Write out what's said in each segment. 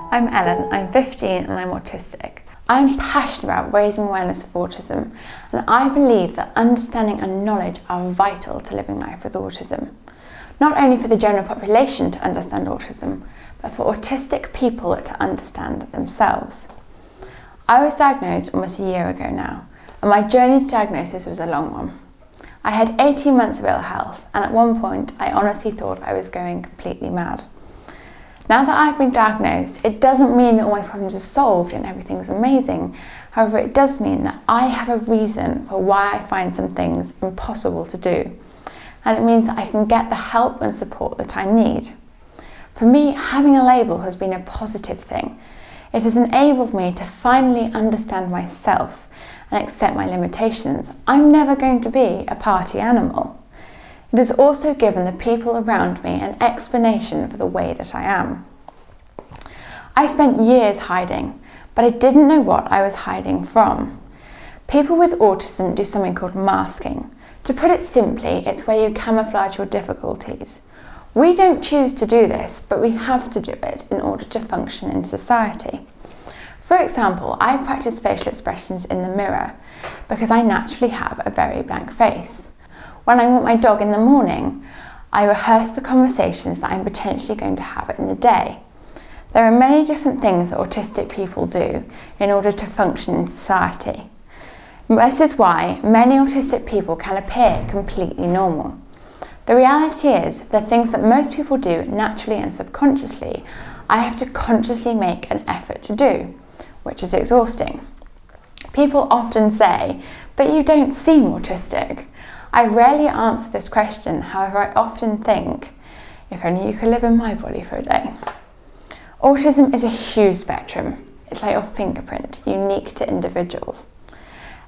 I'm Ellen, I'm 15 and I'm autistic. I'm passionate about raising awareness of autism, and I believe that understanding and knowledge are vital to living life with autism. Not only for the general population to understand autism, but for autistic people to understand themselves. I was diagnosed almost a year ago now, and my journey to diagnosis was a long one. I had 18 months of ill health, and at one point I honestly thought I was going completely mad. Now that I've been diagnosed, it doesn't mean that all my problems are solved and everything's amazing. However, it does mean that I have a reason for why I find some things impossible to do. And it means that I can get the help and support that I need. For me, having a label has been a positive thing. It has enabled me to finally understand myself and accept my limitations. I'm never going to be a party animal. It has also given the people around me an explanation for the way that I am. I spent years hiding, but I didn't know what I was hiding from. People with autism do something called masking. To put it simply, it's where you camouflage your difficulties. We don't choose to do this, but we have to do it in order to function in society. For example, I practice facial expressions in the mirror because I naturally have a very blank face. When I walk my dog in the morning, I rehearse the conversations that I'm potentially going to have in the day. There are many different things that autistic people do in order to function in society. This is why many autistic people can appear completely normal. The reality is, the things that most people do naturally and subconsciously, I have to consciously make an effort to do, which is exhausting. People often say, "But you don't seem autistic." I rarely answer this question, however I often think, if only you could live in my body for a day. Autism is a huge spectrum. It's like your fingerprint, unique to individuals.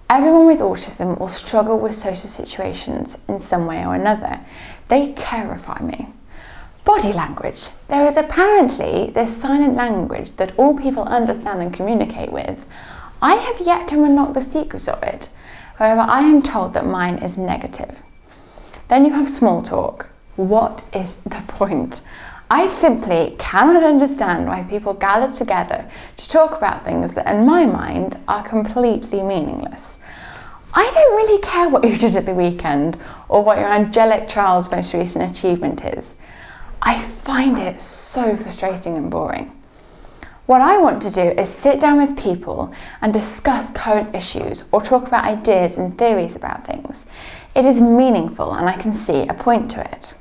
Everyone with autism will struggle with social situations in some way or another. They terrify me. Body language. There is apparently this silent language that all people understand and communicate with. I have yet to unlock the secrets of it. However, I am told that mine is negative. Then you have small talk. What is the point? I simply cannot understand why people gather together to talk about things that in my mind are completely meaningless. I don't really care what you did at the weekend or what your angelic child's most recent achievement is. I find it so frustrating and boring. What I want to do is sit down with people and discuss current issues or talk about ideas and theories about things. It is meaningful and I can see a point to it.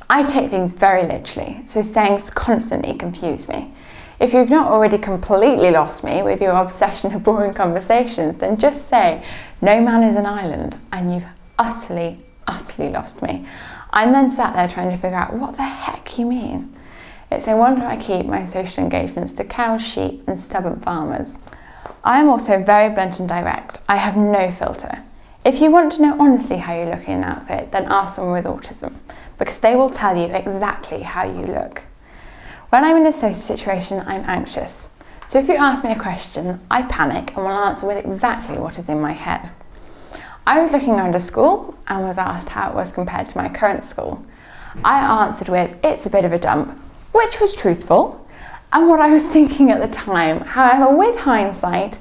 I take things very literally, so sayings constantly confuse me. If you've not already completely lost me with your obsession with boring conversations, then just say, "No man is an island," and you've utterly lost me. I'm then sat there trying to figure out what the heck you mean. It's no wonder I keep my social engagements to cows, sheep and stubborn farmers. I am also very blunt and direct. I have no filter. If you want to know honestly how you look in an outfit, then ask someone with autism, because they will tell you exactly how you look. When I'm in a social situation, I'm anxious. So if you ask me a question, I panic and will answer with exactly what is in my head. I was looking around a school and was asked how it was compared to my current school. I answered with, "It's a bit of a dump," which was truthful, and what I was thinking at the time. However, with hindsight,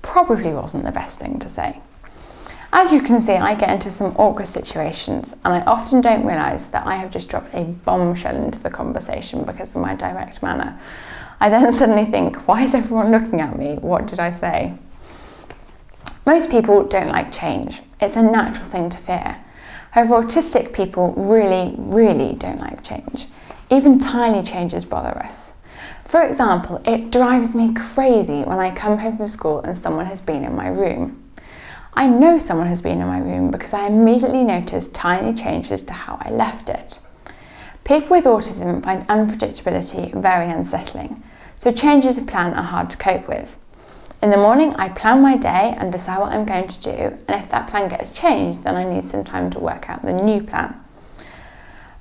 probably wasn't the best thing to say. As you can see, I get into some awkward situations, and I often don't realise that I have just dropped a bombshell into the conversation because of my direct manner. I then suddenly think, why is everyone looking at me? What did I say? Most people don't like change. It's a natural thing to fear. However, autistic people really don't like change. Even tiny changes bother us. For example, it drives me crazy when I come home from school and someone has been in my room. I know someone has been in my room because I immediately notice tiny changes to how I left it. People with autism find unpredictability very unsettling, so changes of plan are hard to cope with. In the morning, I plan my day and decide what I'm going to do, and if that plan gets changed, then I need some time to work out the new plan.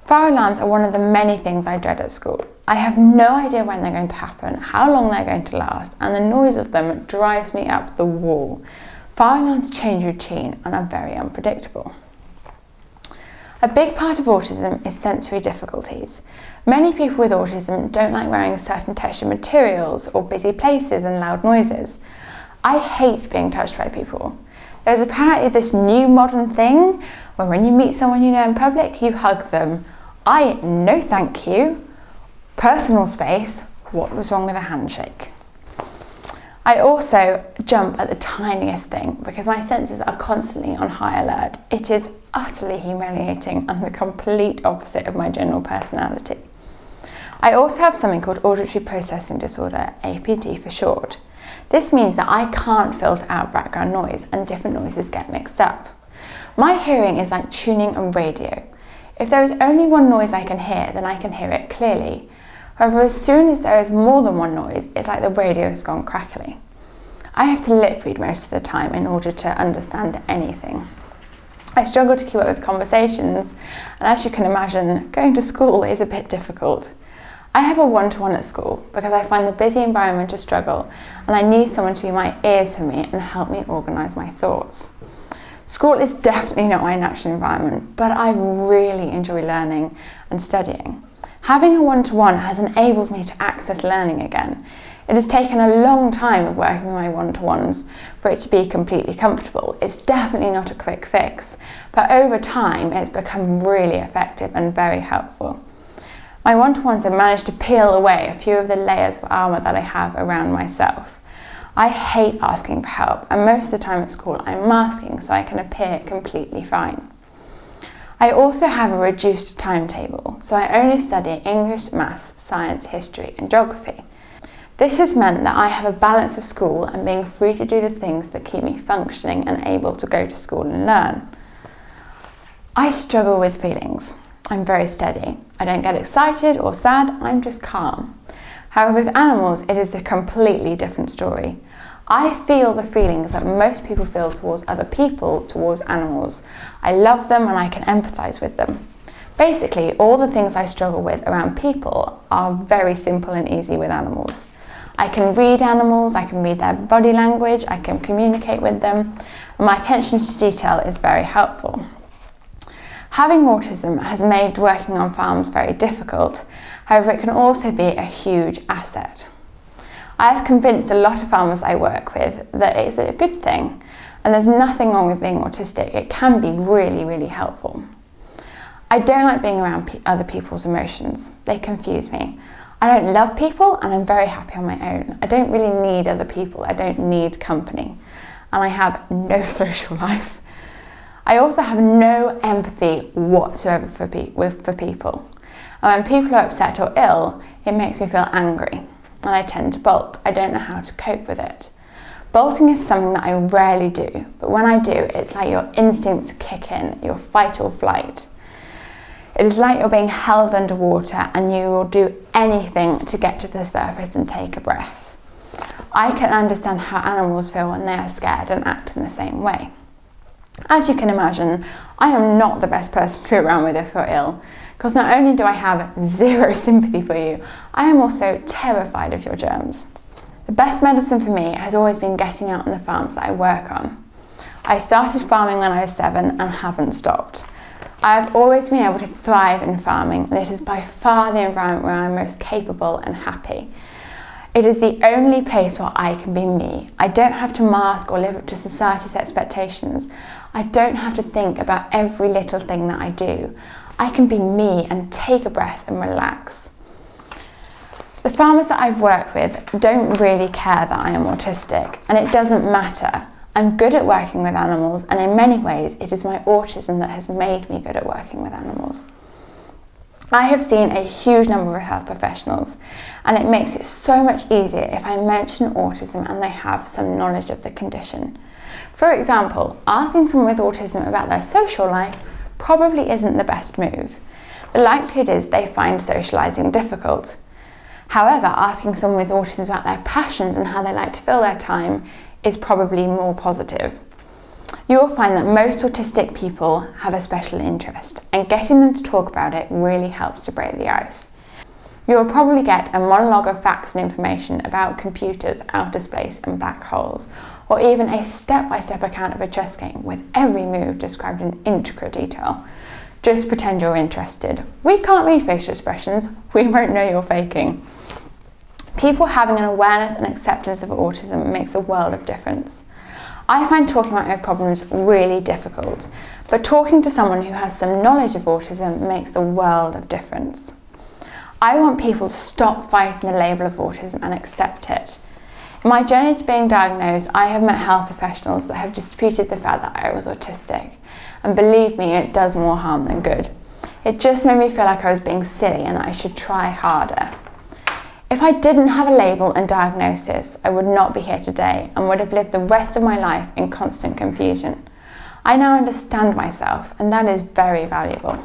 Fire alarms are one of the many things I dread at school. I have no idea when they're going to happen, how long they're going to last, and the noise of them drives me up the wall. Fire alarms change routine and are very unpredictable. A big part of autism is sensory difficulties. Many people with autism don't like wearing certain textured materials or busy places and loud noises. I hate being touched by people. There's apparently this new modern thing where when you meet someone you know in public, you hug them. No thank you. Personal space, what was wrong with a handshake? I also jump at the tiniest thing because my senses are constantly on high alert. It is utterly humiliating and the complete opposite of my general personality. I also have something called auditory processing disorder, APD for short. This means that I can't filter out background noise and different noises get mixed up. My hearing is like tuning a radio. If there is only one noise I can hear, then I can hear it clearly. However, as soon as there is more than one noise, it's like the radio has gone crackly. I have to lip read most of the time in order to understand anything. I struggle to keep up with conversations, and as you can imagine, going to school is a bit difficult. I have a one-to-one at school because I find the busy environment a struggle, and I need someone to be my ears for me and help me organise my thoughts. School is definitely not my natural environment, but I really enjoy learning and studying. Having a one-to-one has enabled me to access learning again. It has taken a long time of working with my one-to-ones for it to be completely comfortable. It's definitely not a quick fix, but over time it's become really effective and very helpful. My one-to-ones have managed to peel away a few of the layers of armour that I have around myself. I hate asking for help, and most of the time at school I'm masking so I can appear completely fine. I also have a reduced timetable, so I only study English, maths, science, history and geography. This has meant that I have a balance of school and being free to do the things that keep me functioning and able to go to school and learn. I struggle with feelings. I'm very steady. I don't get excited or sad, I'm just calm. However, with animals, it is a completely different story. I feel the feelings that most people feel towards other people, towards animals. I love them and I can empathise with them. Basically, all the things I struggle with around people are very simple and easy with animals. I can read animals, I can read their body language, I can communicate with them, and my attention to detail is very helpful. Having autism has made working on farms very difficult, however it can also be a huge asset. I have convinced a lot of farmers I work with that it's a good thing, and there's nothing wrong with being autistic. It can be really, really helpful. I don't like being around other people's emotions. They confuse me. I don't love people and I'm very happy on my own. I don't really need other people. I don't need company. And I have no social life. I also have no empathy whatsoever for people. And when people are upset or ill, it makes me feel angry. And I tend to bolt. I don't know how to cope with it. Bolting is something that I rarely do, but when I do, it's like your instincts kick in, your fight or flight. It is like you're being held underwater and you will do anything to get to the surface and take a breath. I can understand how animals feel when they are scared and act in the same way. As you can imagine, I am not the best person to be around with if you're ill, because not only do I have zero sympathy for you, I am also terrified of your germs. The best medicine for me has always been getting out on the farms that I work on. I started farming when I was 7 and haven't stopped. I have always been able to thrive in farming, and it is by far the environment where I'm most capable and happy. It is the only place where I can be me. I don't have to mask or live up to society's expectations. I don't have to think about every little thing that I do. I can be me and take a breath and relax. The farmers that I've worked with don't really care that I am autistic, and it doesn't matter. I'm good at working with animals, and in many ways it is my autism that has made me good at working with animals. I have seen a huge number of health professionals, and it makes it so much easier if I mention autism and they have some knowledge of the condition. For example, asking someone with autism about their social life probably isn't the best move. The likelihood is they find socialising difficult. However, asking someone with autism about their passions and how they like to fill their time is probably more positive. You will find that most autistic people have a special interest, and getting them to talk about it really helps to break the ice. You will probably get a monologue of facts and information about computers, outer space and black holes, or even a step-by-step account of a chess game with every move described in intricate detail. Just pretend you're interested. We can't read facial expressions. We won't know you're faking. People having an awareness and acceptance of autism makes a world of difference. I find talking about my problems really difficult, but talking to someone who has some knowledge of autism makes the world of difference. I want people to stop fighting the label of autism and accept it. In my journey to being diagnosed, I have met health professionals that have disputed the fact that I was autistic, and believe me, it does more harm than good. It just made me feel like I was being silly and that I should try harder. If I didn't have a label and diagnosis, I would not be here today and would have lived the rest of my life in constant confusion. I now understand myself, and that is very valuable.